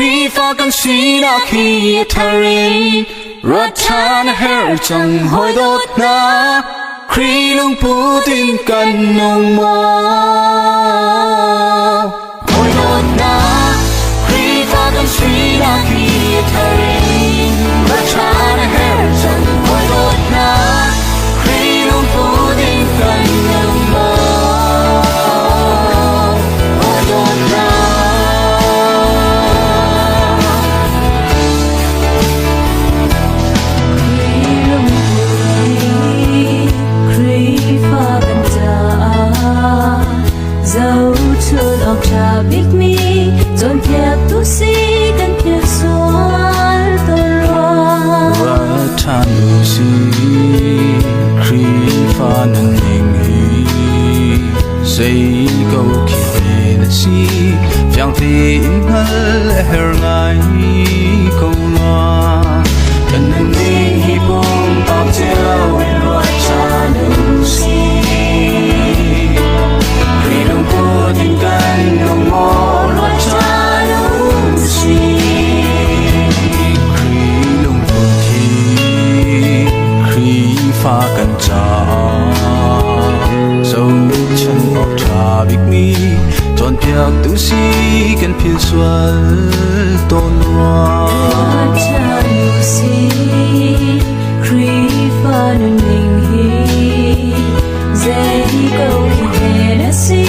รีฟ้ากันสีนาคีทารินรัชานเฮรจังหอยโดดนาครีลงปูตินกันนงมอหอยโดดนาครีฟ้ากันสีนาคีทารินรัชานเฮรจังหอยโดดนาครีลงปูตินกันนงมอหอยโดดนา dẫu chưa đọc trà biết mi dồn thiệp tu sĩ cần thiệp xoan tôn loa và than lu si khi pha nâng hình hi xây câu kia na si phang tim hal her ngai câu loa cần nâng ninh hi bom tao treo và cha lu si tìnhกันลงมอลอยชาลุงสีครีลงทุนทีครีฟ้ากันจาdẫu chânออกชาบิกมีจนเปียกตุสีกันเพียงสวนต้นว่าชาลุงสีครีฟ้านุ่งนิ่งฮีใจก็คิดเห็นสิ